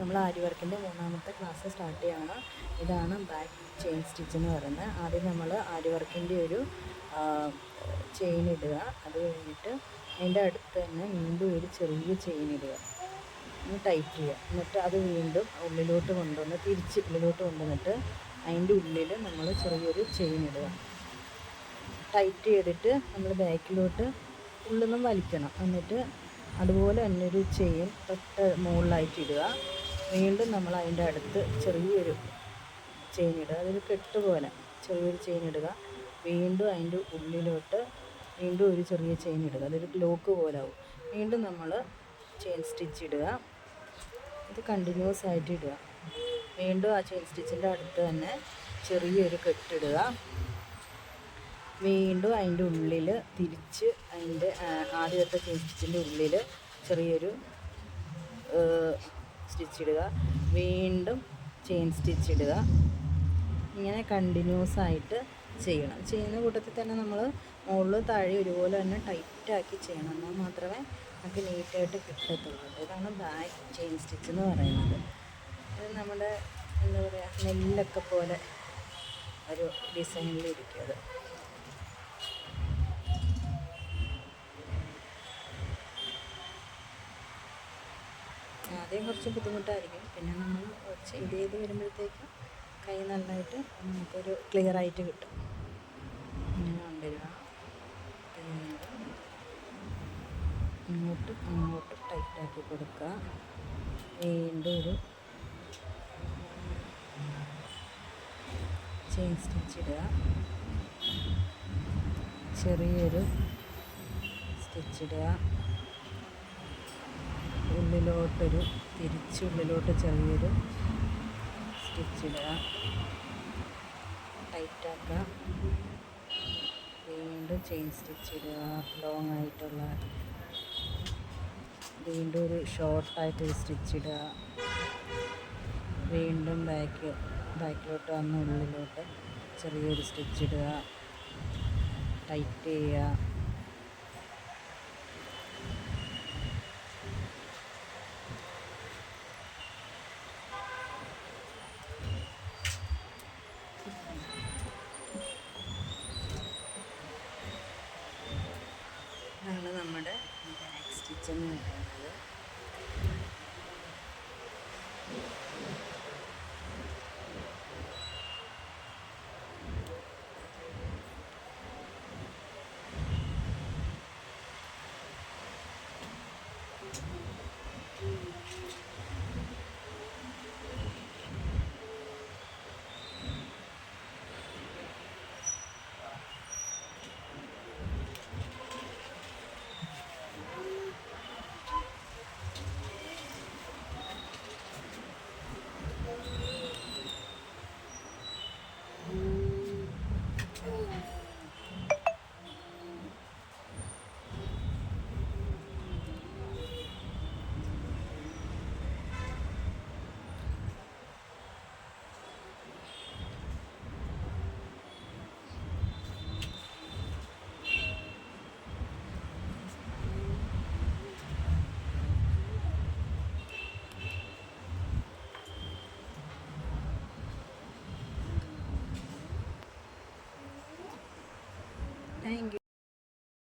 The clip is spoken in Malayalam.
നമ്മൾ ആരി വർക്കിൻ്റെ മൂന്നാമത്തെ ക്ലാസ് സ്റ്റാർട്ട് ചെയ്യണം. ഇതാണ് ബാക്ക് ചെയിൻ സ്റ്റിച്ച് എന്ന് പറയുന്നത്. ആദ്യം നമ്മൾ ആരി വർക്കിൻ്റെ ഒരു ചെയിൻ ഇടുക. അത് കഴിഞ്ഞിട്ട് അതിൻ്റെ അടുത്ത് തന്നെ വീണ്ടും ഒരു ചെറിയ ചെയിൻ ഇടുക, ഒന്ന് ടൈറ്റ് ചെയ്യുക. എന്നിട്ട് അത് വീണ്ടും ഉള്ളിലോട്ട് കൊണ്ടുവന്ന് തിരിച്ച് ഉള്ളിലോട്ട് കൊണ്ടുവന്നിട്ട് അതിൻ്റെ ഉള്ളിൽ നമ്മൾ ചെറിയൊരു ചെയിൻ ഇടുക. ടൈറ്റ് ചെയ്തിട്ട് നമ്മൾ ബാക്കിലോട്ട് ഉള്ളിൽ നിന്നും വലിക്കണം. എന്നിട്ട് അതുപോലെ തന്നെ ഒരു ചെയിൻ തൊട്ട് മുകളിലായിട്ട് ഇടുക. വീണ്ടും നമ്മൾ അതിൻ്റെ അടുത്ത് ചെറിയൊരു ചെയിൻ ഇടുക, അതൊരു കെട്ട് പോലെ ചെറിയൊരു ചെയിൻ ഇടുക. വീണ്ടും അതിൻ്റെ ഉള്ളിലോട്ട് വീണ്ടും ഒരു ചെറിയ ചെയിൻ ഇടുക, അതൊരു ലോക്ക് പോലെ ആവും. വീണ്ടും നമ്മൾ ചെയിൻ സ്റ്റിച്ച് ഇടുക, ഇത് കണ്ടിന്യൂസ് ആയിട്ട് ഇടുക. വീണ്ടും ആ ചെയിൻ സ്റ്റിച്ചിൻ്റെ അടുത്ത് തന്നെ ചെറിയൊരു കെട്ടിടുക. വീണ്ടും അതിൻ്റെ ഉള്ളിൽ തിരിച്ച് അതിൻ്റെ ആദ്യത്തെ ചെയിൻ സ്റ്റിച്ചിൻ്റെ ഉള്ളിൽ ചെറിയൊരു സ്റ്റിച്ച് ഇടുക. വീണ്ടും ചെയിൻ സ്റ്റിച്ച് ഇടുക. ഇങ്ങനെ കണ്ടിന്യൂസ് ആയിട്ട് ചെയ്യണം. ചെയ്യുന്ന കൂട്ടത്തിൽ തന്നെ നമ്മൾ മുകളിൽ താഴെ ഒരുപോലെ തന്നെ ടൈറ്റാക്കി ചെയ്യണം, എന്നാൽ മാത്രമേ നമുക്ക് നീറ്റായിട്ട് കിട്ടത്തുള്ളൂ. ഇതാണ് ബാക്ക് ചെയിൻ സ്റ്റിച്ച് എന്ന് പറയുന്നത്. ഇത് നമ്മുടെ എന്താ പറയുക, നെല്ലൊക്കെ പോലെ ഒരു ഡിസൈനിലിരിക്കും അത്. ആദ്യം കുറച്ച് ബുദ്ധിമുട്ടായിരിക്കും, പിന്നെ നമ്മൾ ചെയ്ത് വരുമ്പോഴത്തേക്കും കൈ നന്നായിട്ട് നമുക്കൊരു ക്ലിയറായിട്ട് കിട്ടും. ഇങ്ങനെ കൊണ്ടുവരിക, ഇങ്ങോട്ട് ടൈറ്റാക്കി കൊടുക്കുക. വീണ്ടും ഒരു ചെയിൻ സ്റ്റിച്ച് ഇടുക, ചെറിയൊരു സ്റ്റിച്ച് ഇടുക. ഉള്ളിലോട്ട് ചെറിയൊരു സ്റ്റിച്ച് ഇടുക, ടൈറ്റാക്കുക. വീണ്ടും ചെയിൻ സ്റ്റിച്ച് ഇടുക, ലോങ് ആയിട്ടുള്ള. വീണ്ടും ഒരു ഷോർട്ടായിട്ടൊരു സ്റ്റിച്ച് ഇടുക. വീണ്ടും ബാക്കിലോട്ട് വന്ന് ഉള്ളിലോട്ട് ചെറിയൊരു സ്റ്റിച്ച് ഇടുക, ടൈറ്റ് ചെയ്യുക. ഇതാണ് നമ്മുടെ ബാക്ക് സ്റ്റിച്ച് എന്ന് പറയുന്നത്.